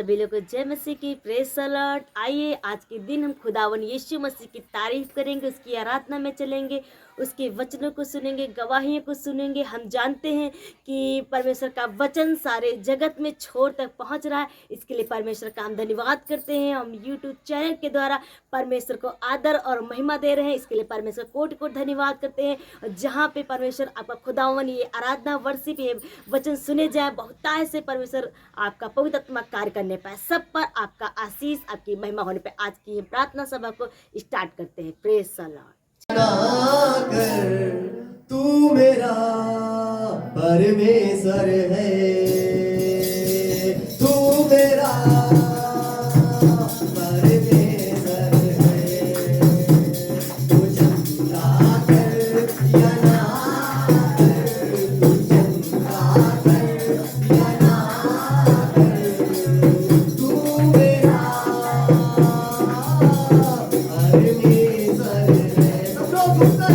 सभी लोग को जय मसीह की प्रेज द लॉर्ड। आइए आज के दिन हम खुदावन यीशु मसीह की तारीफ करेंगे, उसकी आराधना में चलेंगे, उसके वचनों को सुनेंगे, गवाहियों को सुनेंगे। हम जानते हैं कि परमेश्वर का वचन सारे जगत में छोर तक पहुंच रहा है। इसके लिए परमेश्वर का हम धन्यवाद करते हैं। हम यूट्यूब चैनल के द्वारा परमेश्वर को आदर और महिमा दे रहे हैं, इसके लिए परमेश्वर कोटि कोटि धन्यवाद करते हैं। और जहाँ पे परमेश्वर आपका खुदावन ये आराधना वर्षिप ये वचन सुने जाए, बहुतायत से परमेश्वर आपका पवित्र आत्मा कार्य करने पाए, सब पर आपका आशीष, आपकी महिमा होने पे आज की प्रार्थना सभा को स्टार्ट करते हैं। Praise the Lord. तू मेरा परमेश्वर है, तू मेरा परमेश्वर है। तू चंदा कर या ना कर, तू चंदा कर या ना कर, तू मेरा परमेश्वर है। सब लोग उत्तर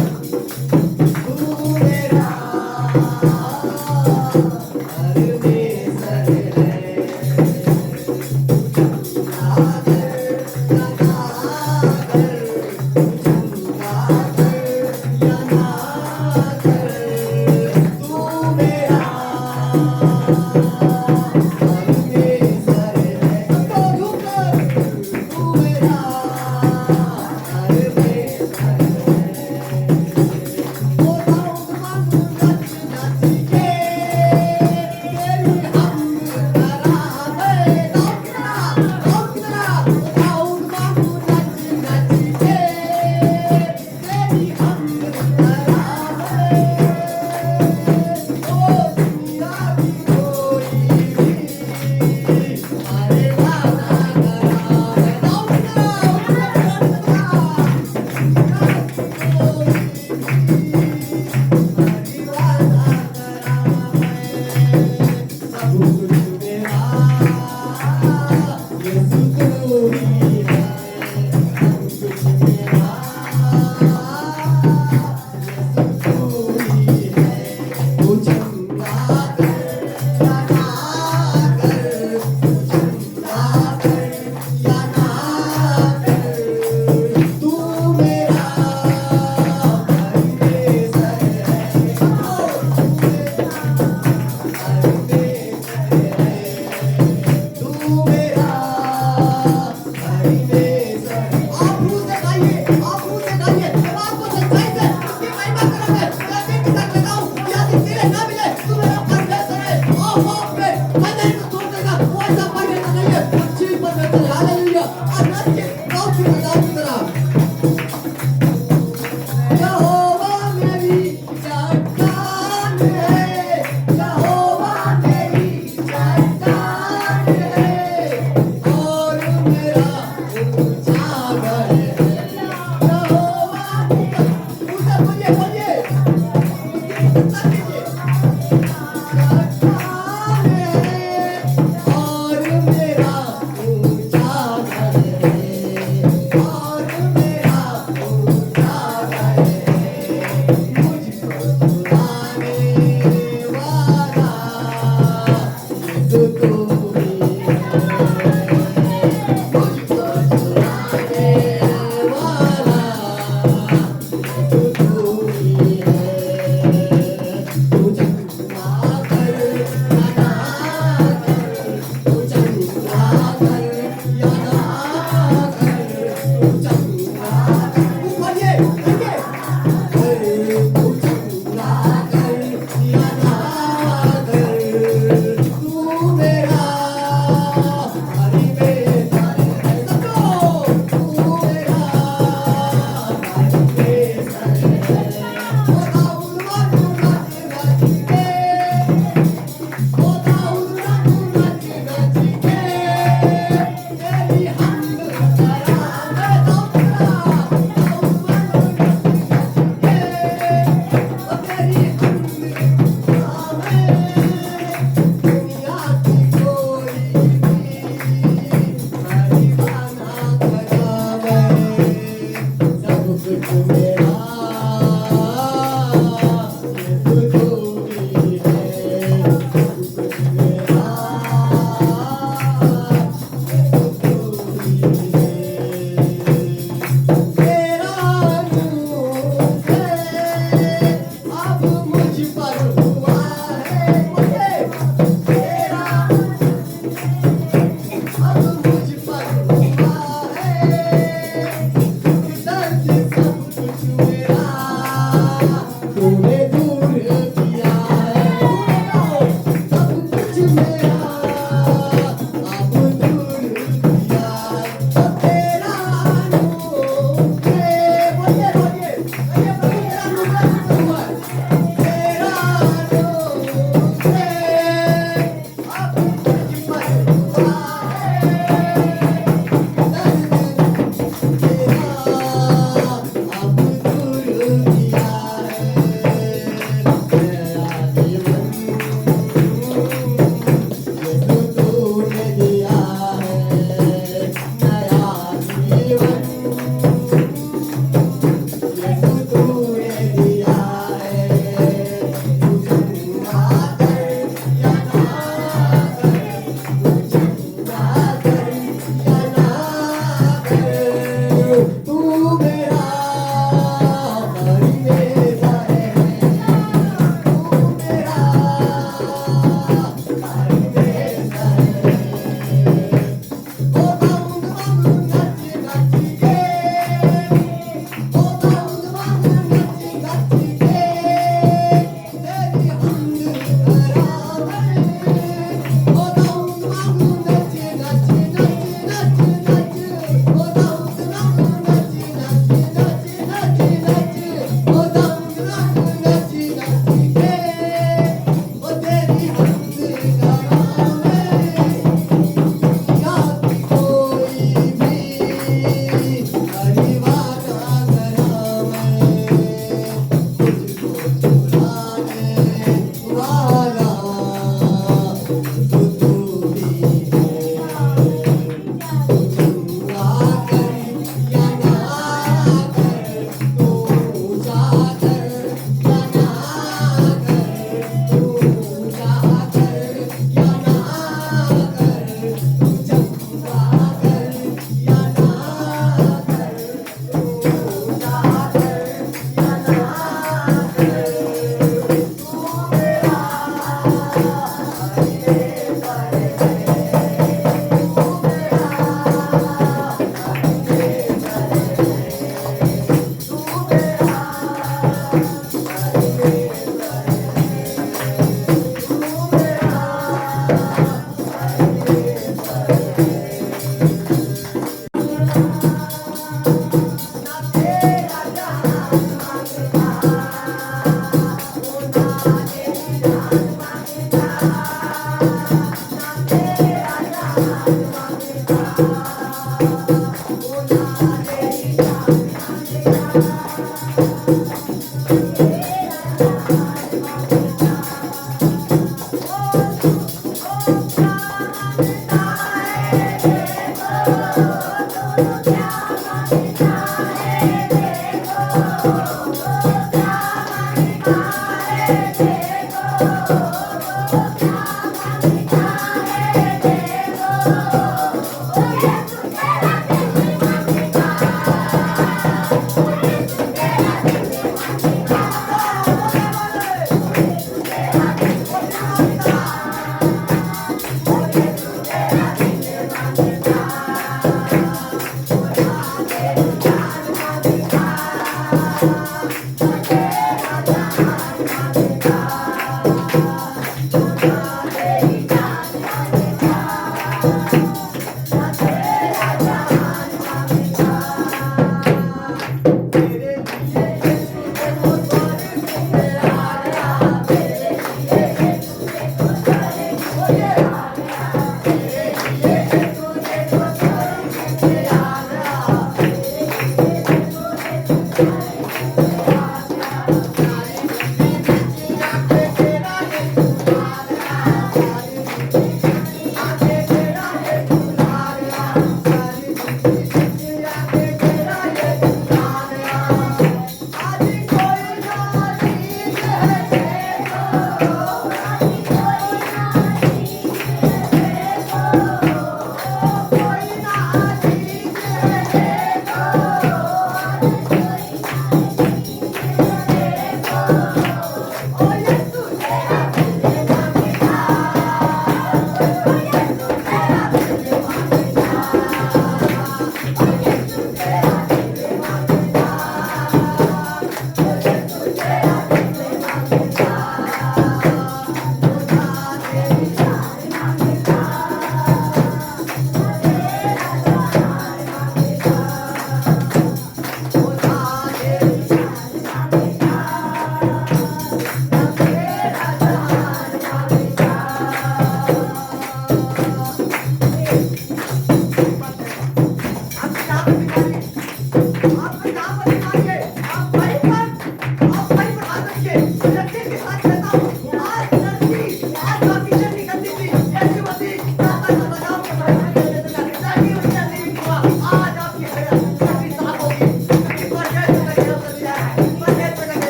ओ दंग रंग नची नची के ओ तेरी हंस करावे जाति कोई भी परिवार करावे तुझको चुराने वाला तू ही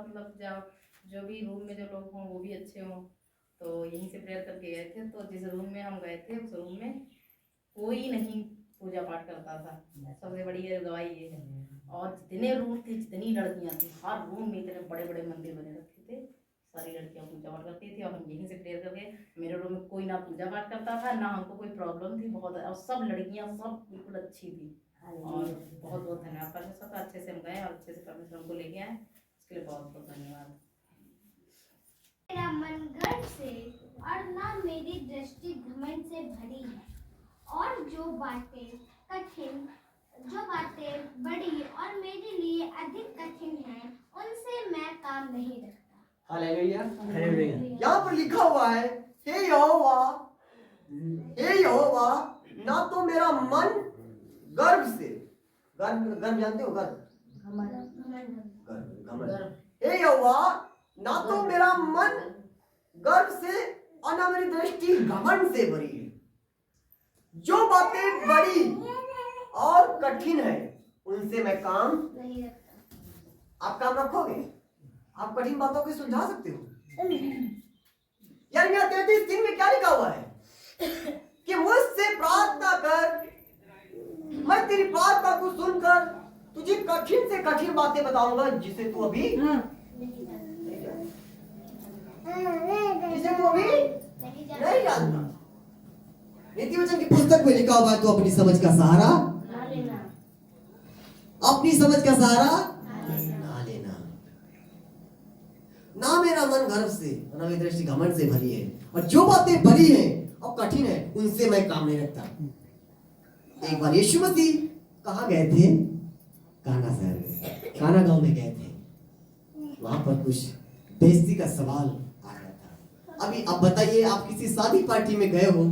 मतलब जो भी रूम में जो लोग हों वो भी अच्छे हों, तो यहीं से प्रेयर करके गए थे। तो जिस रूम में हम गए थे उस रूम में कोई नहीं पूजा पाठ करता था। सबसे बड़ी ये गवाही ये है। और जितने रूम थे, जितनी लड़कियां थी, हर रूम में इतने बड़े बड़े मंदिर बने रखे थे, सारी लड़कियां पूजा पाठ करती थी। और हम यहीं से प्रेयर करके, मेरे रूम में कोई ना पूजा पाठ करता था, ना हमको कोई प्रॉब्लम थी। बहुत, और सब लड़कियां सब बिल्कुल अच्छी थी। और बहुत बहुत धन्यवाद परमेश्वर का, अच्छे से हम गए और अच्छे से परमेश्वर हमको लेके आए, उसके लिए बहुत बहुत धन्यवाद। मेरा मन गर्व से और ना मेरी दृष्टि घमंड से भरी है, और जो बातें बड़ी और मेरे लिए अधिक कठिन हैं, उनसे मैं काम नहीं रखता। हालेलुया। यहाँ पर लिखा हुआ है, हे यहोवा, हे यहोवा, ना तो मेरा मन गर्व से, गर्व जानते हो, गर्व, हे यहोवा, ना तो मेरा मन गर्व से और ना मेरी दृष्टि घमंड से भरी है। जो बातें बड़ी और कठिन है उनसे मैं काम नहीं रखता। आप काम रखोगे? आप कठिन बातों को सुलझा सकते हो? यिर्मयाह 33:3 में क्या लिखा हुआ है कि मुझसे प्रार्थना कर, मैं तेरी प्रार्थना को सुनकर तुझे कठिन से कठिन बातें बताऊंगा जिसे तू अभी नहीं जानता। नीति वचन की पुस्तक में लिखा हुआ है, तो अपनी समझ का सहारा, अपनी समझ का सहारा ना लेना। ना मेरा मन गर्व से और ना मेरी दृष्टि घमंड से भरी है, और जो बातें बड़ी हैं और कठिन है उनसे मैं काम नहीं रखता। एक बार यीशु मसीह कहाँ गए थे? काना शहर में, काना गांव में गए थे। वहां पर कुछ बेइज्जती का सवाल आ रहा था। अभी आप बताइए, आप किसी शादी पार्टी में गए हो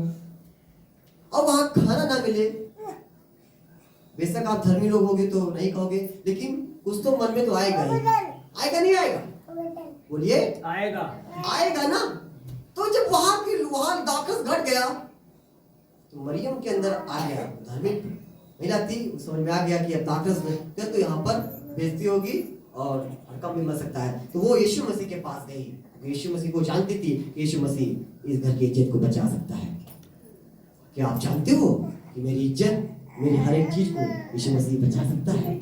और वहां खाना ना मिले, बेशक आप धर्मी लोग होगे तो नहीं कहोगे, लेकिन कुछ तो मन में तो आएगा ही। आएगा नहीं आएगा? बोलिए, आएगा। आएगा ना। तो जब वहां दाकस घट गया तो मरियम के अंदर आ गया, धार्मिक महिला थी, समझ में आ गया कि अब दाकस में तो यहाँ पर बेइज्जती होगी और हड़कंप भी मच सकता है। तो वो यीशु मसीह के पास गई। यीशु मसीह को जानती थी कि यीशु मसीह इस घर की इज्जत को बचा सकता है। क्या आप जानते हो कि मेरी इज्जत, मेरी हर एक चीज को यीशु मसीह बचा सकता है?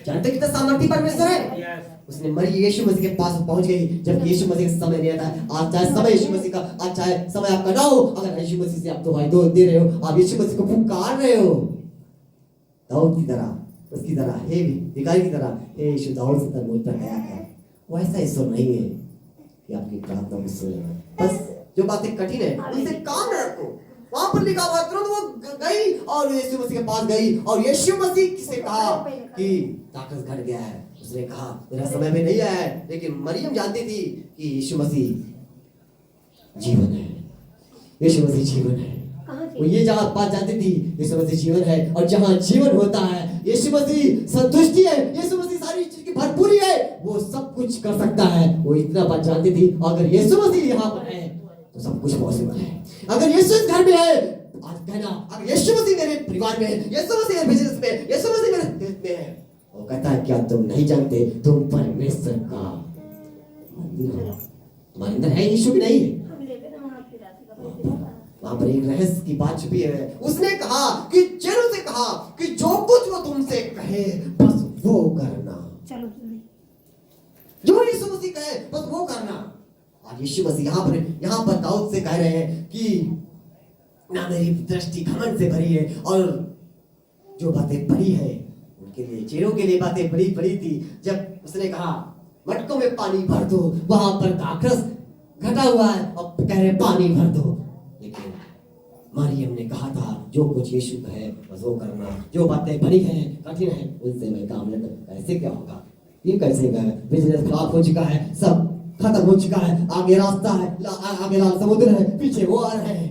जानते हो कितना सामर्थी परमेश्वर है? उसने मरी यीशु मसीह के पास पहुंच गई जब यीशु मसीह का समय नहीं था। आज चाहे समय यीशु मसीह का, आज चाहे समय आपका ना हो, अगर यीशु मसीह से आप दुहाई दे रहे हो, आप यीशु मसीह को पुकार रहे हो, दाऊद की तरह, उसकी तरह, हे भिखारी की तरह, हे यीशु, दाऊद से तर मुझ पर दया कर। वो ऐसा ईश्वर नहीं है कि आपकी प्रार्थना को सुनेगा। बस जो बातें कठिन है उनसे काम रखो। वहां पर लिखा हुआ, तुरंत वो गई और यीशु मसीह के पास गई और यीशु मसीह से कहा कि ताकत घट गया है। उसने कहा मेरा समय में नहीं आया है, लेकिन मरियम जानती थी कि यीशु मसीह जीवन है, यीशु मसीह जीवन है। वो ये जहाँ बात जानती थी, यीशु मसीह जीवन है, और जहाँ जीवन होता है यीशु मसीह संतुष्टि है, यीशु मसीह सारी चीज की भरपूरी है, वो सब कुछ कर सकता है। वो इतना बात जानती थी। अगर यीशु मसीह यहाँ पर है तो सब कुछ पॉसिबल है। अगर यीशु इस घर में है, आज कहना, अगर यीशु मसीह मेरे परिवार में है, यीशु मसीह मेरे बिजनेस में, यीशु मसीह मेरे हेल्थ में है, वो कहता है क्या तुम नहीं जानते, तुम परमेश्वर का मंदिर हो, तुम्हारे अंदर है यीशु की नहीं है। वहां पर एक रहस्य की बात छुपी है। उसने कहा कि चेलों से कहा कि जो कुछ वो तुमसे कहे बस वो करना। चलो, जो यीशु मसीह कहे बस वो करना। और यीशु मसीह यहाँ पर दाऊद से कह रहे हैं कि ना मेरी दृष्टि घमंड से भरी है, और जो बातें बड़ी है उनके लिए, चेलों के लिए बातें बड़ी बड़ी थी। जब उसने कहा मटकों में पानी भर दो, वहां पर दाखरस घटा हुआ है और कह रहे पानी भर दो, लेकिन मरियम ने कहा था जो कुछ यीशु कहे बस वो करना। जो बातें बड़ी हैं, कठिन है, उनसे मैं काम नहीं करता। ऐसे क्या होगा? ये कैसे गए? बिजनेस खराब हो चुका है, सब खत्म हो चुका है, आगे रास्ता है, आगे लाल समुद्र है, पीछे वो आ रहे हैं।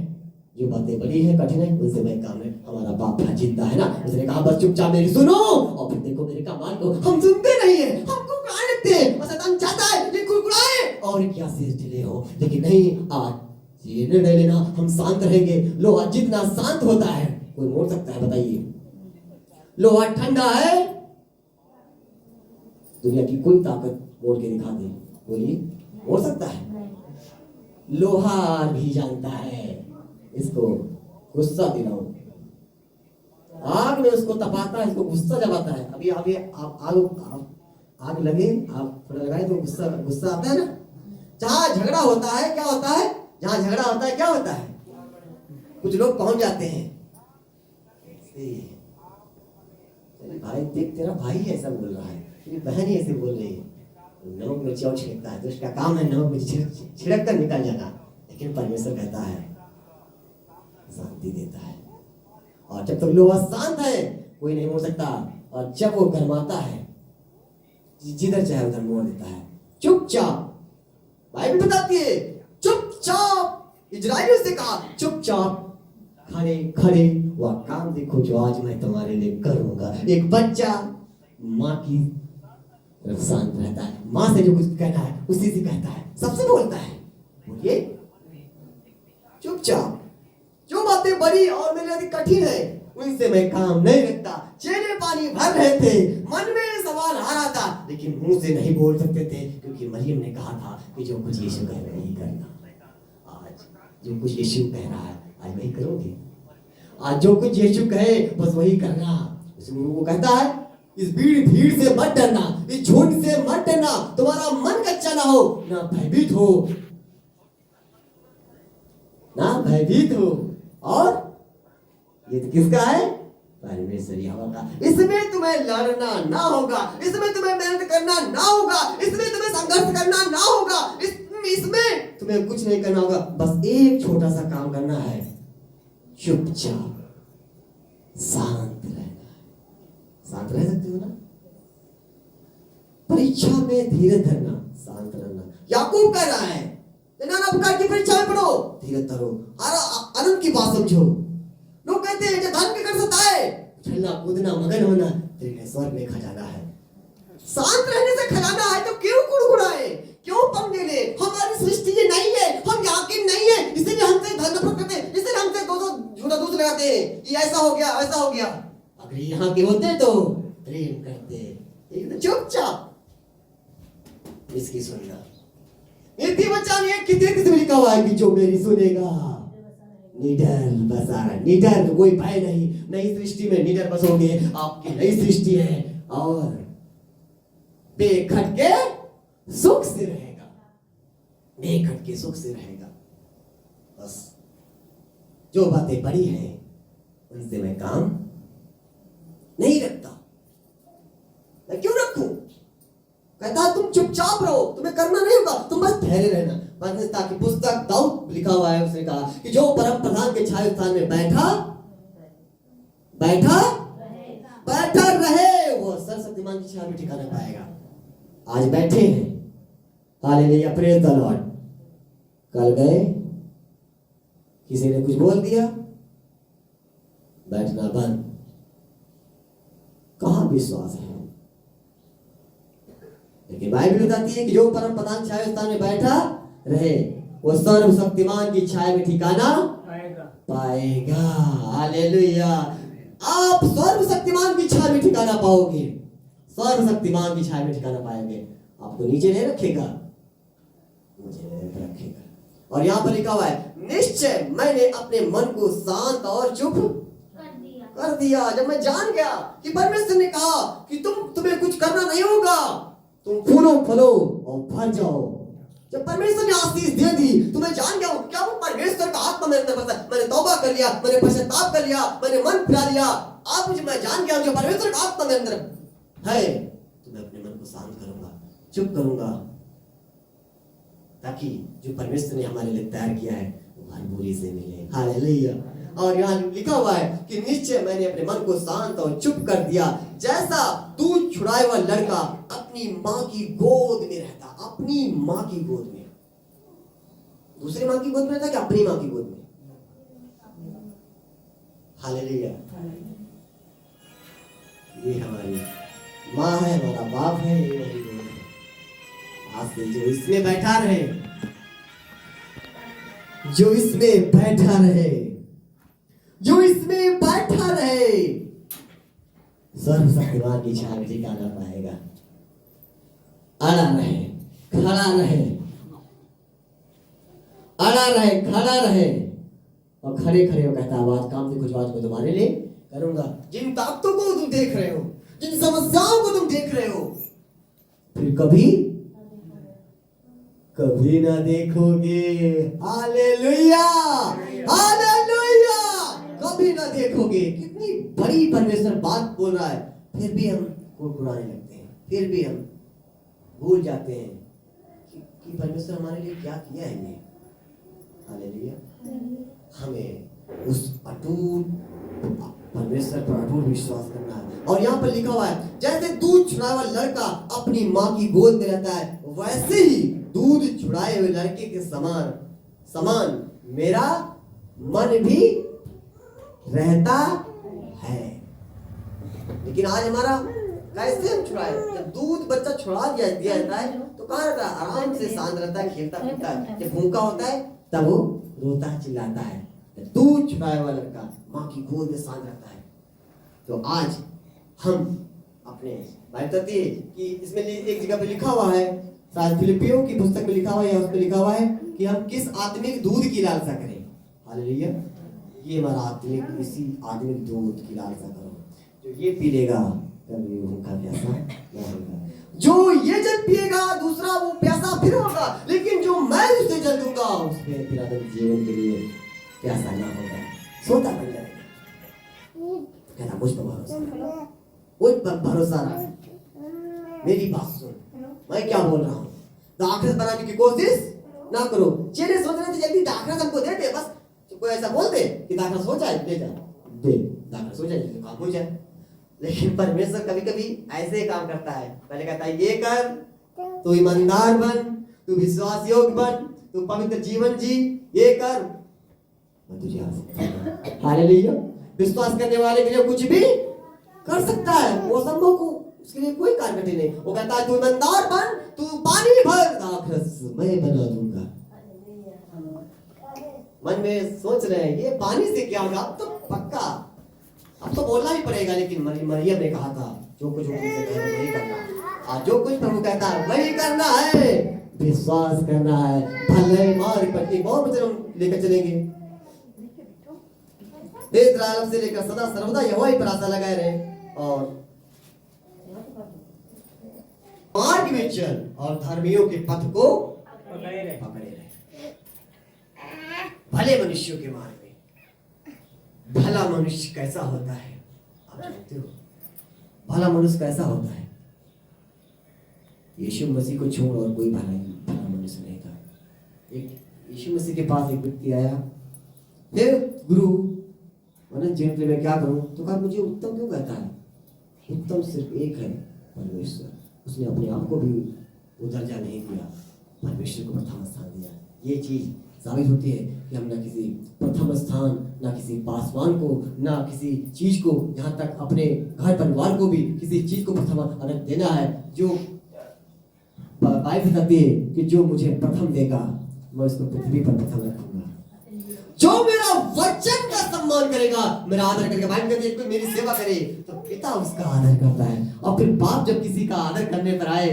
जो बातें बड़ी है, कठिन है, उनसे मैं काम नहीं। हमारा बाप जिंदा है ना, उसने कहा बस चुपचाप मेरी सुनो और फिर देखो मेरे कमाल को। हम सुनते नहीं है, हमको कुड़ाने लगते हैं, बस शैतान चाहता है कि कुड़कुड़ाए और क्या सिर ढीले हो, लेकिन नहीं, आज ये निर्णय लेना हम शांत रहेंगे। लोहा जितना शांत होता है कोई मोड़ सकता है? बताइए, लोहा ठंडा है दुनिया की कोई ताकत मोड़ के दिखा दे, बोलिए मोड़ सकता है? लोहा भी जानता है इसको गुस्सा दिलाओ, आग में उसको तपाता है, इसको गुस्सा जब आता है। अभी आप आग लगे, आप थोड़ा लगाए तो गुस्सा आता है ना। जहां झगड़ा होता है क्या होता है? जहां झगड़ा होता है क्या होता है? कुछ लोग पहुंच जाते हैं, भाई देख तेरा भाई ऐसा बोल रहा है, तेरी बहन ही ऐसे बोल रही है, नमक मिर्ची और छिड़कता है, तो उसका काम है नमक मिर्ची छिड़क कर निकल जाना। लेकिन परमेश्वर कहता है शांति देता है, और जब तक लोग शांत है कोई नहीं मोड़ सकता, और जब वो गरमाता है जिधर चाहे उधर मोड़ देता है। चुपचाप, बाइबल बताती है चुपचाप, इजराइलियों से कहा चुपचाप खड़े खड़े वह काम देखो जो आज मैं तुम्हारे लिए करूंगा। एक बच्चा माँ की तरफ शांत रहता है, माँ से जो कुछ कहना है उसी से कहता है, सबसे बोलता है। बोलिए चुपचाप। जो बातें बड़ी और मेरे लिए कठिन है उनसे मैं काम नहीं रखता। चेहरे पानी भर रहे थे, मन में सवाल आ रहा था, लेकिन मुंह से नहीं बोल सकते थे, क्योंकि मरियम ने कहा था कि जो कुछ यीशु कह रहे ही करना। आज जो कुछ यीशु कह रहा है आज वही करोगे। आज जो कुछ यीशु कहे बस वही करना। इसलिए वो कहता है इस भीड़ से मत डरना, इस झुंड से मत डरना, तुम्हारा मन कच्चा ना हो, ना भयभीत हो, ना भयभीत हो। और ये तो किसका है? परमेश्वर यहोवा का। इसमें तुम्हें लड़ना ना होगा, इसमें तुम्हें मेहनत करना ना होगा, इसमें तुम्हें संघर्ष करना ना होगा, इसमें तुम्हें कुछ नहीं करना होगा। बस एक छोटा सा काम करना है, चुपचाप शांत रहना है। शांत रह सकते हो ना? परीक्षा में धीरज धरना, शांत रहना। याकूब कह रहा है नाना प्रकार की परीक्षा में पढ़ो, धीरज धरो, आनंद की बात समझो। लोग कहते हैं धन के कर सताए, चलना कूदना मगन होना, तेरे स्वर्ग में खजाना है। शांत रहने से खजाना है तो क्यों कुड़कुड़ाए, क्यों पंगे ले? हमारी सृष्टि ये नहीं है, हम यहाँ के नहीं है, इसीलिए हमसे धन नफरत करते हैं, इसलिए हमसे दो झूठा दूध लगाते हैं, ये ऐसा हो गया वैसा हो गया। अगर यहाँ के होते तो प्रेम करते, एक चुपचाप इसकी सुनना। नीति वचन एक की 33 में लिखा हुआ है कि जो मेरी सुनेगा निडर बसारा। निडर कोई भय नहीं, नई सृष्टि में निडर बसोगे, आपकी नई सृष्टि है, और बेखटके सुख से रहेगा, बेखटके सुख से रहेगा। बस जो बातें बड़ी हैं उनसे मैं काम नहीं रखता। मैं क्यों रखूं? कहता तुम चुपचाप रहो, तुम्हें करना नहीं होगा, तुम बस ठहरे रहना। परमेश्वर की पुस्तक दाऊद लिखा हुआ है, उसने कहा कि जो परम प्रधान के छाया स्थान में बैठा रहे वो सर्वशक्तिमान की छाया में ठिकाना पाएगा। आज बैठे हैं, हालेलुया, प्रेज द लॉर्ड। कल गए, किसी ने कुछ बोल दिया, बैठना बंद। कहां विश्वास है? लेकिन बाइबल बताती है कि जो परम प्रधान छाया स्थान में बैठा रहे वो सर्वशक्तिमान की छाया में ठिकाना पाएगा। हालेलुया। आप सर्वशक्तिमान की छाया में ठिकाना पाओगे, सर्वशक्तिमान की छाया में ठिकाना पाएंगे। आपको नीचे नहीं रखेगा, मुझे नहीं रखेगा। और यहाँ पर लिखा हुआ है निश्चय मैंने अपने मन को शांत और चुप कर दिया। जब मैं जान गया कि परमेश्वर ने कहा कि तुम्हें कुछ करना नहीं होगा, तुम फूलो फलो और फल जाओ। जब परमेश्वर ने आशीष दे दी तो मैं जान गया हूं क्या वो परमेश्वर का आत्मा मेरे अंदर बसा। मैंने तौबा कर लिया, मैंने पश्चाताप कर लिया, मैंने मन फिरा लिया। अब मुझे मैं जान गया जो परमेश्वर का आत्मा मेरे अंदर है, तो मैं अपने मन को शांत करूंगा, चुप करूंगा, ताकि जो परमेश्वर ने हमारे लिए तैयार किया है वो भरपूरी से मिले। हालेलुया। और यहाँ लिखा हुआ है कि निश्चय मैंने अपने मन को शांत और चुप कर दिया, जैसा दूध छुड़ाए हुआ लड़का अपनी माँ की गोद में रहता। अपनी माँ की गोद में, दूसरी माँ की गोद में रहता कि अपनी माँ की गोद में? हालेलुया। ये हमारी माँ है, हमारा बाप है, ये हमारी गोद है। आज से जो इसमें बैठा रहे, जो इसमें बैठा रहे, जो इसमें बैठा रहे, सर्वशक्तिमान की छाया में ठिकाना पाएगा। अड़ा रहे, खड़ा रहे, अड़ा रहे, खड़ा रहे, और खड़े खड़े वो कहता है आज काम से कुछ आज मैं तुम्हारे लिए करूंगा। जिन ताकतों को तुम देख रहे हो, जिन समस्याओं को तुम देख रहे हो, फिर कभी कभी ना देखोगे। हालेलुया, हालेलुया, कभी ना देखोगे। कितनी बड़ी परमेश्वर बात बोल रहा है, फिर भी हम कुड़कुड़ाने लगते हैं, फिर भी हम भूल जाते हैं कि परमेश्वर हमारे लिए क्या किया है। ये हालेलुया, हमें उस अटूट परमेश्वर पर अटूट विश्वास करना है। और यहाँ पर लिखा हुआ है जैसे दूध छुड़ाए हुआ लड़का अपनी माँ की गोद में रहता है, वैसे ही दूध छुड़ाए हुए लड़के के समान मेरा मन भी रहता है। लेकिन आज हमारा कैसे हम छुड़ाए? जब दूध बच्चा छुड़ा दिया जाता है तो कहाँ रहता है? आराम से शांत रहता है, खेलता कूदता है। जब भूखा होता है तब वो रोता है, चिल्लाता है। दूध छुड़ाया हुआ लड़का माँ की गोद में शांत रहता है। तो आज हम अपने बाइबल कहती है कि इसमें एक जगह पे लिखा हुआ है, शायद फिलिपियों की पुस्तक में लिखा हुआ है या उसमें लिखा हुआ है कि हम किस आत्मिक दूध की लालसा करें। हालेलुया, ये हमारा आत्मिक, इसी आत्मिक दूध की लालसा करो। जो ये पी लेगा कभी भूखा प्यासा नहीं होगा। जो ये जल पिएगा दूसरा वो प्यासा फिर होगा, लेकिन जो मैं उसे जल दूंगा उसमें फिर जीवन के लिए प्यासा ना होगा, सोता बन जाएगा। कहता मुझ पर भरोसा, मुझ पर भरोसा रख, मेरी बात सुन, मैं क्या बोल रहा हूँ। दाखरस बनाने की कोशिश ना करो। चेले सोच रहे थे जल्दी दाखरस हमको दे दे, बस कोई ऐसा बोल दे कि दाखरस हो जाए, ले जा दे, दाखरस हो जाए, काम हो जाए। लेकिन परमेश्वर कभी कभी ऐसे ही काम करता है। पहले कहता है ये कर, तू ईमानदार बन, तू विश्वास योग्य बन, तू पवित्र जीवन जी, ये कर, मैं तुझे हालेलुया। विश्वास करने वाले के लिए कुछ भी कर सकता है, वो संभव को उसके लिए कोई कार्य कठिन नहीं। वो कहता है तू ईमानदार बन, तू पानी भर, दाखरस मैं बना दूंगा। मन में सोच रहे हैं ये पानी से क्या होगा? अब तो पक्का, अब तो बोलना ही पड़ेगा। लेकिन मरियम ने कहा था जो कुछ तुमसे कहे वही करना। आज जो कुछ प्रभु कहता है वही करना है, विश्वास करना है। भले मार पट्टी बहुत बच्चे हम लेकर चलेंगे, देश आलम से लेकर सदा सर्वदा यहोवा ही पर आशा लगाए रहे और मार्ग में चल और धर्मियों के पथ को पकड़े रहे। भले मनुष्यों के मार्ग में। भला मनुष्य कैसा होता है आप जानते हो? भला मनुष्य कैसा होता है? यीशु मसीह को छोड़ और कोई भला मनुष्य नहीं था। एक यीशु मसीह के पास एक व्यक्ति आया, हे गुरु अनंत जीवन के लिए मैं क्या करूं? तो कहा मुझे उत्तम क्यों कहता है? उत्तम सिर्फ एक है, परमेश्वर। उसने अपने आप को भी वो दर्जा नहीं दिया, परमेश्वर को प्रथम स्थान दिया। ये चीज साबित होती है कि हम ना किसी प्रथम स्थान, ना किसी पासवान को, ना किसी चीज को, यहाँ तक अपने घर परिवार को भी किसी चीज को प्रथम अगर देना है। जो बाइबल कहती है कि जो मुझे प्रथम देगा मैं उसको पृथ्वी पर प्रथम रखूंगा। जो मेरा वचन का सम्मान करेगा, मेरा आदर करेगा। बाइबल कहती है कोई मेरी सेवा करे तो पिता उसका आदर करता है। और फिर बाप जब किसी का आदर करने पर आए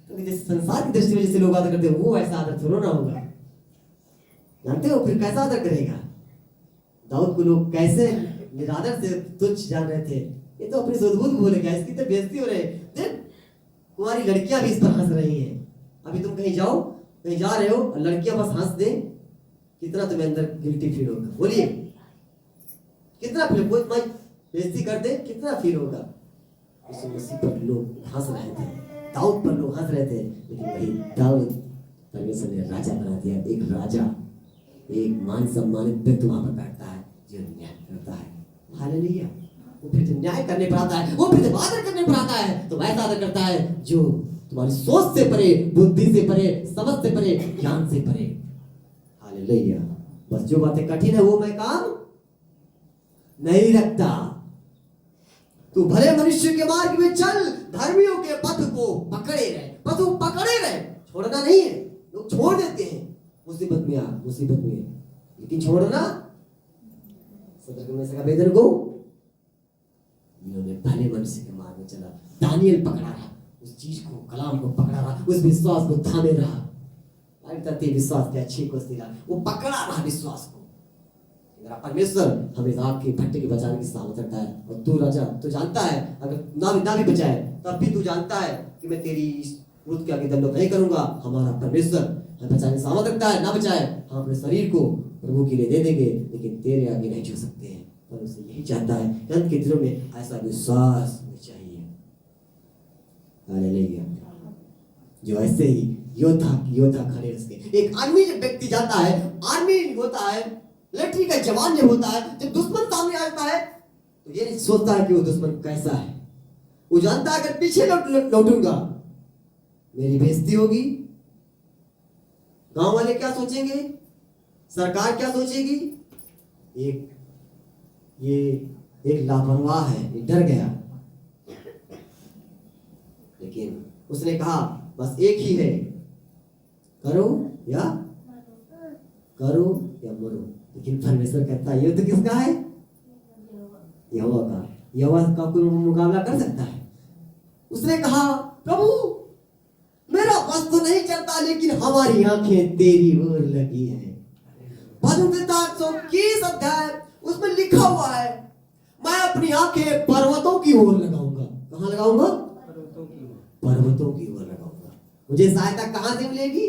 तो जैसे संसार की दृष्टि में जैसे लोग आदर करते हैं वो ऐसा आदर थोड़ा ना होगा। जानते हो फिर कैसा आदर करेगा? दाऊद को लोग कैसे निरादर से तुच्छ जान रहे थे। ये तो अपनी सुध-बुध भूलेगा, इसकी तो बेइज्जती हो रही है। देख कुंवारी लड़कियां भी इस पर हंस रही हैं। अभी तुम कहीं जाओ, कहीं जा रहे हो और लड़कियां बस हंस दे, कितना तुम्हें अंदर गिल्टी फील होगा? बोलिए कितना फील? कोई तुम्हारी बेइज्जती कर दे कितना फील होगा? यीशु मसीह पर लोग हंस रहे थे, दाऊद पर लोग हंस रहे थे, लेकिन वही दाऊद परमेश्वर ने राजा बना दिया। एक राजा, एक मान सम्मानित व्यक्ति वहां पर बैठता है जो न्याय करता है। हालेलुया। वो फिर न्याय करने पर आता है, वो फिर आदर करने पर आता है। तो वैसा आदर करता है जो तुम्हारी सोच से परे, बुद्धि से परे, समझ से परे, ज्ञान से परे। हालेलुया। बस जो बातें कठिन है वो मैं काम नहीं रखता। तू भले मनुष्य के मार्ग में चल, धर्मियों के पथ को पकड़े रहे। पथ को पकड़े रहे, छोड़ना नहीं है। लोग छोड़ देते हैं मुसीबत में, लेकिन छोड़ना सदर में से वेदन को इन्होंने भले मनुष्य के मार्ग में चला। दानियल पकड़ा रहा, उस चीज को, कलाम को पकड़ा रहा, उस विश्वास को थामे रहा। विश्वास के अच्छी को वो पकड़ा रहा विश्वास को। मेरा परमेश्वर हमें आग के भट्टे के बचाने की सामर्थ रखता है। और तू राजा, तू जानता है अगर ना भी बचाए तब भी तू जानता है कि मैं तेरी क्रोध के आगे दंडवत नहीं करूंगा। हमारा परमेश्वर हमें बचाने की सामर्थ रखता है। ना बचाए हम अपने शरीर को प्रभु के लिए दे देंगे, लेकिन तेरे आगे नहीं छू सकते हैं। पर उसे यही चाहता है अंत के दिनों में ऐसा विश्वास हमें चाहिए। हालेलुया। जो ऐसे ही योद्धा खड़े उसके। एक आर्मी जब व्यक्ति जाता है, आर्मी होता है, मिलिट्री का जवान जब होता है, जब दुश्मन सामने आता है तो ये नहीं सोचता है कि वो दुश्मन कैसा है। वो जानता है अगर पीछे लौटूंगा मेरी बेइज्जती होगी, गांव वाले क्या सोचेंगे, सरकार क्या सोचेगी। एक लापरवाह है, ये डर गया। लेकिन उसने कहा बस एक ही है, करो या मरो। लेकिन परमेश्वर कहता है युद्ध किसका है? यहोवा का। यहोवा का कोई मुकाबला कर सकता है? उसने कहा प्रभु मेरा बस तो नहीं चलता, लेकिन हमारी आंखें तेरी ओर लगी है। भजन 121 अध्याय उसमें लिखा हुआ है, मैं अपनी आंखें पर्वतों की ओर लगाऊंगा। कहां लगाऊंगा? पर्वतों की ओर लगाऊंगा। मुझे सहायता कहां से मिलेगी?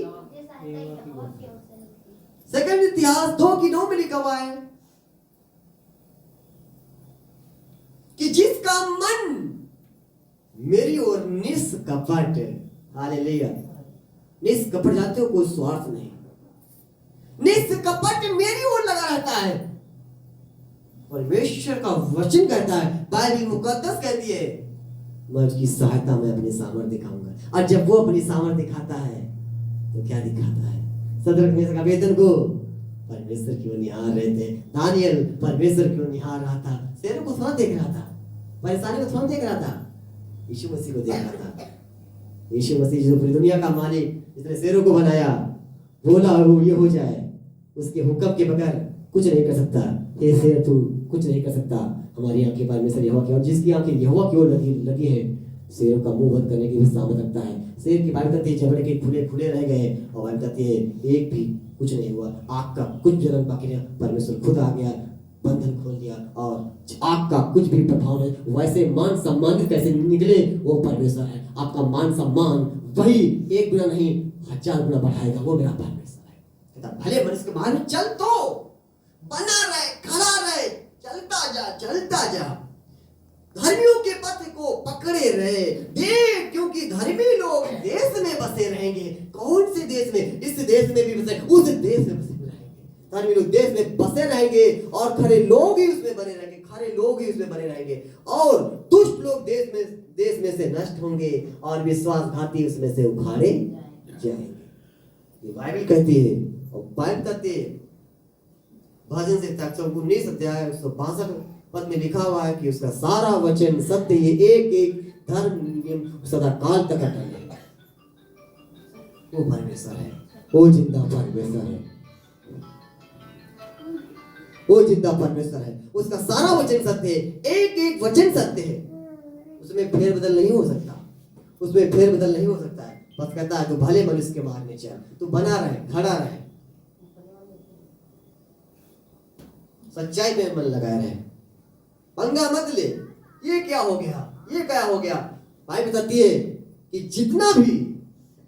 सेकंड इतिहास 2:9 में लिखा हुआ है कि जिसका मन मेरी ओर निष्कपट, हालेलुया, निष्कपट जानते हो, कोई स्वार्थ नहीं, निष्कपट मेरी ओर लगा रहता है। परमेश्वर का वचन कहता है, बाइबल मुकद्दस कहती है, मैं उसकी सहायता में अपनी सामर्थ दिखाऊंगा। और जब वो अपनी सामर्थ दिखाता है तो क्या दिखाता है? सदरक मेशक का वेतन को परमेश्वर क्यों निहार रहे थे। दानियल परमेश्वर क्यों निहार रहा था? शेरों को थोड़ा देख रहा था, परेशानी को थोड़ा देख रहा था, यीशु मसीह को देख रहा था। यीशु मसीह जो पूरी दुनिया का मालिक, जिसने शेरों को बनाया, बोला वो ये हो जाए, उसके हुक्म के बगैर कुछ नहीं कर सकता। हे शेर तू कुछ नहीं कर सकता। हमारी आंखें परमेश्वर यहोवा की, और जिसकी आंखें यहोवा की ओर लगी है, शेरों का मुंह बंद करने की भी सामर्थ रखता है। शेर की बात करती है जबड़े के खुले रह गए, और बात करती है एक भी कुछ नहीं हुआ, आग का कुछ जलन बाकी नहीं। परमेश्वर खुद आ गया, बंधन खोल दिया, और आग का कुछ भी प्रभाव नहीं। वैसे मान सम्मानित कैसे निकले, वो परमेश्वर है। आपका मान सम्मान वही एक गुना नहीं 1000 गुना बढ़ाएगा, वो मेरा परमेश्वर है। कहता भले मनुष्य के मार्ग में चल, तो बना रहे, खड़ा रहे, चलता जा, धर्मियों के पथ को पकड़े रहे। देख, क्योंकि धर्मी लोग देश में बसे रहेंगे। कौन से देश में? इस देश में भी बसे, उस देश में बसे रहेंगे। धर्मी लोग देश में बसे रहेंगे, और खरे लोग ही उसमें बने रहेंगे, और दुष्ट लोग देश में से नष्ट होंगे, और विश्वासघाती उसमें से उखाड़े जाएंगे। ये बाइबल कहती है, और बाइबल कहती है भजन से 19 अध्याय 162 पद में लिखा हुआ है कि उसका सारा वचन सत्य, ये एक धर्म नियम सदा काल तक अटल रहेगा। वो परमेश्वर है, वो जिंदा परमेश्वर है, वो जिंदा परमेश्वर है। उसका सारा वचन सत्य है, एक वचन सत्य है, उसमें फेरबदल नहीं हो सकता, है। बस कहता है तो भले मनुष्य के मार्ग में चल, तू बना रहे, खड़ा रहे, सच्चाई में मन लगाए रहे, पंगा मत ले। ये क्या हो गया? भाई बताती है कि जितना भी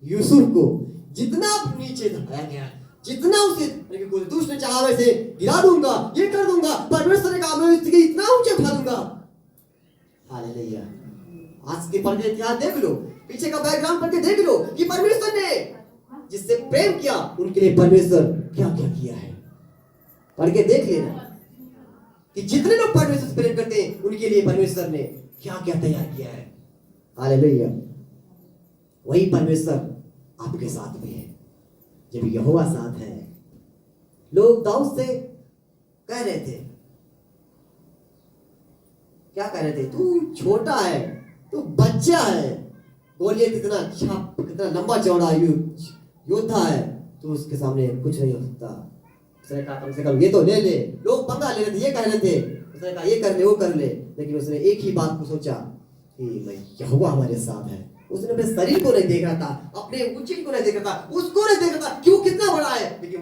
यूसुफ को जितना नीचे दबाया गया, जितना उसे कोई दुष्ट ने चाहा वैसे गिरा दूंगा, ये कर दूंगा, परमेश्वर ने कहा मैं उसके इतना ऊंचे उठा दूंगा। हालेलुया। आज के पढ़ के इतिहास देख लो, पीछे का बैकग्राउंड पढ़ के देख लो कि परमेश्वर ने जिससे प्रेम किया उनके लिए परमेश्वर क्या क्या किया है। पढ़ के देख लेना कि जितने लोग परमेश्वर से प्रेम करते हैं उनके लिए परमेश्वर ने क्या क्या तैयार किया है। हालेलुया। वही परमेश्वर आपके साथ भी है। जब यहोवा साथ है, लोग दाऊद से कह रहे थे, क्या कह रहे थे? तू छोटा है, तू बच्चा है, गोलियत कितना अच्छा, कितना लंबा चौड़ा योद्धा है, तू उसके सामने कुछ नहीं हो सकता। उसने कहा कम से कम ये तो ले ले। लोग पंगा ले रहे थे, ये कह रहे थे, उसने कहा ये कर ले, वो कर ले, लेकिन उसने एक ही बात को सोचा कि भाई यहोवा हमारे साथ है, उसने अपने शरीर को नहीं देख रहा था, अपने उचित को नहीं देख रहा था, उसको नहीं देख रहा था क्यों कितना बड़ा है, लेकिन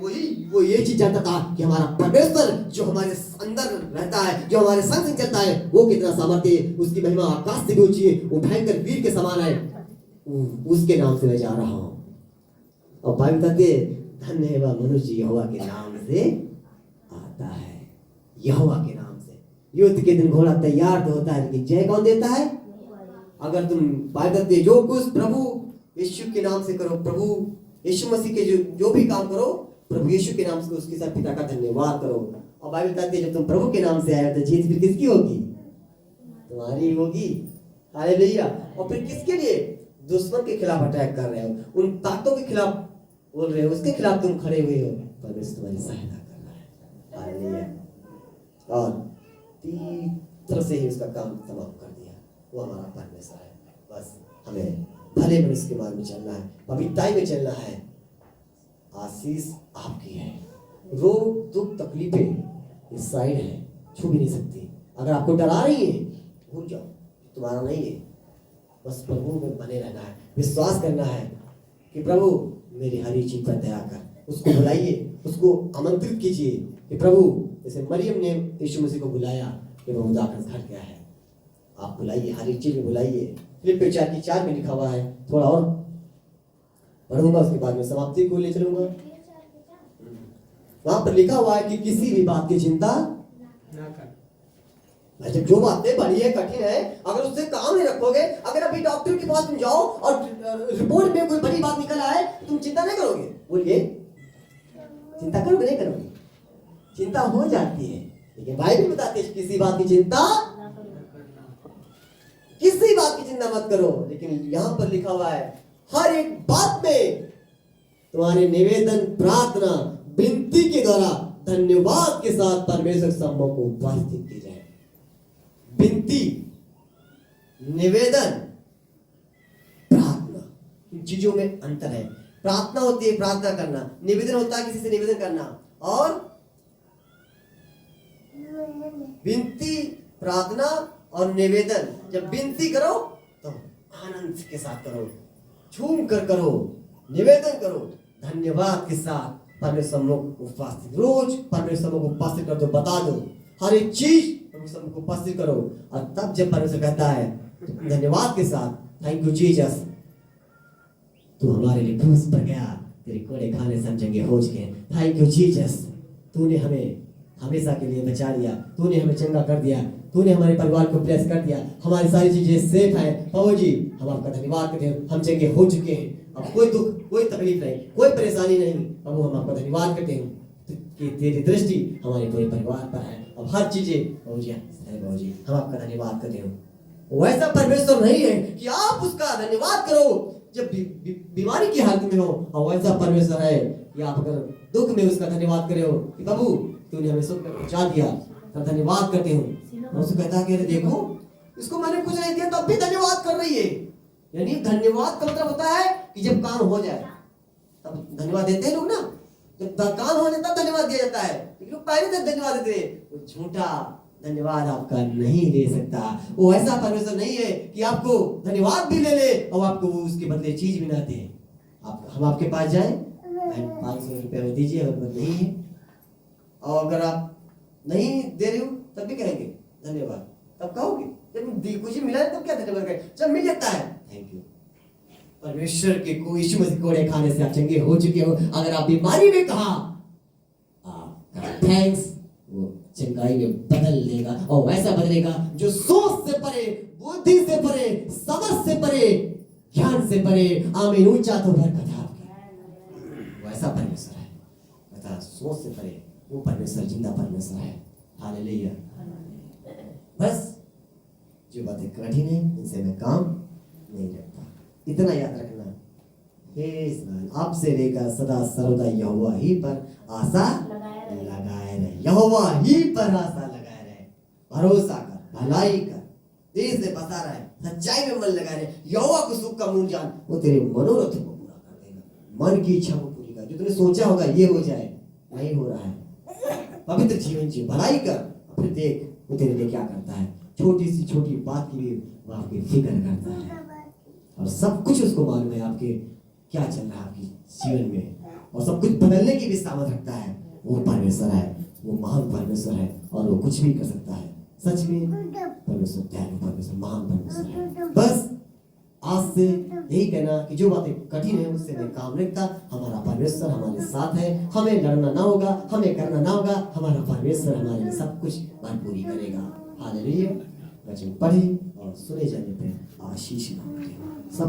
वो ये चीज जानता था कि हमारा परमेश्वर जो हमारे अंदर रहता है, जो हमारे संग संग चलता है, वो कितना सामर्थ्य है, उसकी महिमा आकाश से भी ऊंची है, वो भयंकर वीर के समान है, उसके नाम से मैं जा रहा हूँ। और बाइबल कहती है धन्य है वह मनुष्य यहोवा के नाम से आता है, यहोवा के नाम से। युद्ध के दिन घोड़ा तैयार तो होता है, लेकिन जय कौन देता है? अगर तुम बाइबल कहती है जो कुछ प्रभु यीशु के नाम से करो, प्रभु यीशु मसीह के जो भी काम करो, प्रभु यीशु के नाम से उसके साथ पिता का धन्यवाद करो। और बाइबल कहती है जब तुम प्रभु के नाम से आए तो जीत फिर किसकी होगी? तुम्हारी होगी। हालेलुया। और फिर किसके लिए? दुश्मन के खिलाफ अटैक कर रहे हो, उन ताकतों के खिलाफ बोल रहे हो, उसके खिलाफ तुम खड़े हुए हो, परमेश्वर तुम्हारी सहायता कर रहा है। हालेलुया। और तीसरे से ही उसका काम समाप्त कर दिया, वो हमारा परमेश्वर है। बस हमें भले मनुष्य के मार्ग में चलना है, पवित्रता में चलना है। आशीष आपकी है। रोग दुख तकलीफें इस साइड है, छू भी नहीं सकती। अगर आपको डरा रही है भूल जाओ, तुम्हारा नहीं है। बस प्रभु में बने रहना है, विश्वास करना है कि प्रभु मेरी हर एक चीज पर दया कर। उसको बुलाइए, उसको आमंत्रित कीजिए कि प्रभु, जैसे मरियम ने यीशु मसीह को बुलाया कि प्रभु दाखिल घर गया है, आप बुलाइए, हर एक चीज में बुलाइए। फिलिप्पियों 4:4 में लिखा हुआ है, थोड़ा और पढ़ूंगा उसके बाद में समाप्ति को ले चलूंगा। वहां पर लिखा हुआ है कि किसी भी बात की चिंता ना कर। अच्छा, जो बातें बड़ी है, कठिन है, अगर उससे काम नहीं रखोगे, अगर अभी डॉक्टर के पास तुम जाओ और रिपोर्ट में कोई बड़ी बात निकल आए, तुम चिंता नहीं करोगे? बोलिए, चिंता करोगे? नहीं करोगे? चिंता हो जाती है, लेकिन बाइबल बताती है किसी बात की चिंता, किसी बात की चिंता मत करो। लेकिन यहां पर लिखा हुआ है हर एक बात में तुम्हारे निवेदन, प्रार्थना, विनती के द्वारा धन्यवाद के साथ परमेश्वर के सम्मुख को उपस्थित की जाए। विनती, निवेदन, प्रार्थना, इन चीजों में अंतर है। प्रार्थना होती है प्रार्थना करना, निवेदन होता है किसी से निवेदन करना, और विनती, प्रार्थना और निवेदन। जब विनती करो तो आनंद के साथ करो, झूम कर करो, निवेदन करो, धन्यवाद के साथ परमेश्वर सम्मुख उपस्थित। रोज परमेश्वर सम्मुख उपस्थित कर दो, बता दो हर एक चीज परमेश्वर सम्मुख उपस्थित करो। और तब जब परमेश्वर कहता है धन्यवाद के साथ, थैंक यू जीसस, तू हमारे लिए क्रूस पर गया, तेरे कोड़े खाने से हम चंगे हो गए। थैंक यू जीसस, तूने हमें हमेशा के लिए बचा लिया, तूने हमें चंगा कर दिया, तूने हमारे परिवार को ब्लेस कर दिया, हमारी सारी चीजें सेफ हैं। प्रभु जी, हम आपका धन्यवाद करते हैं, हम चंगे हो चुके हैं, अब कोई दुख, कोई तकलीफ नहीं, कोई परेशानी नहीं। प्रभु, हम आपका धन्यवाद करते हैं कि तेरी दृष्टि हमारे पूरे परिवार पर है। अब हर चीजें प्रभु जी, हम आपका धन्यवाद करते हैं। वैसा परमेश्वर नहीं है कि आप उसका धन्यवाद करो जब बीमारी की हालत में हो, और वैसा परमेश्वर है कि आप अगर दुख में उसका धन्यवाद करे हो कि प्रभु तूने हमें सुख पहुंचा दिया, तब धन्यवाद करते हो। उसको कहता है कि देखो, इसको मैंने कुछ नहीं दिया तब भी धन्यवाद कर रही है। यानी धन्यवाद का मतलब होता है कि जब काम हो जाए तब धन्यवाद देते हैं लोग ना, जब काम हो जाए तब धन्यवाद दिया जाता है, लेकिन लोग पहले तक धन्यवाद देते हैं। वो झूठा धन्यवाद आपका नहीं दे सकता। वो ऐसा परमेश्वर नहीं है कि आपको धन्यवाद भी ले ले और आपको वो उसके बदले चीज भी ना दे। हम आपके पास जाए, 500 रुपया में दीजिए, अगर नहीं है, और अगर आप नहीं दे रहे हो तब भी कहेंगे धन्यवाद, तब कहोगे। जब कुछ मिला है तब क्या धन्यवाद करें? जब मिल जाता है थैंक यू। परमेश्वर के को यीशु मसीह कोड़े खाने से आप चंगे हो चुके हो। अगर आप बीमारी में कहा थैंक्स, वो चंगाई में बदल देगा, और वैसा बदलेगा जो सोच से परे, बुद्धि से परे, समझ से परे, ज्ञान से परे। आमीन। ऊंचा तो भर कथा वैसा परमेश्वर है, बता सोच से परे वो परमेश्वर जिंदा परमेश्वर है। हालेलुया। बस जो बातें कठिन है इनसे मैं काम नहीं रखता, इतना याद रखना। हे इस्राएल, आपसे लेकर सदा सर्वदा यहोवा ही पर आशा लगाए रहे, यहोवा ही पर आशा लगाए रहे। भरोसा कर, भलाई कर, देश से बसा रहे, सच्चाई में मन लगाए रहे। यहोवा को सुख का मूल जान, वो तेरे मनोरथ को पूरा कर देगा। मन की इच्छा को पूरी कर, जो तूने सोचा होगा ये हो जाए, नहीं हो रहा है। पवित्र जीवन जी, भलाई कर, फिर देख वो तेरे लिए क्या करता है। छोटी सी छोटी बात की भी वो आपकी फिक्र करता है। और सब कुछ उसको मालूम है आपके क्या चल रहा है आपके जीवन में, और सब कुछ बदलने की भी सामर्थ रखता है। वो परमेश्वर है, वो महान परमेश्वर है, और वो कुछ भी कर सकता है। सच में परमेश्वर दयालु परमेश्वर, महान परमेश्वर है। बस आज से यही कहना कि जो बातें कठिन है उससे मैं काम रखता, हमारा परमेश्वर हमारे साथ है, हमें लड़ना ना होगा, हमें करना ना होगा, हमारा परमेश्वर हमारे लिए सब कुछ भरपूरी करेगा। हालेलुया। वचन पढ़े और सुने जाने पे आशीष मांगते हैं सब।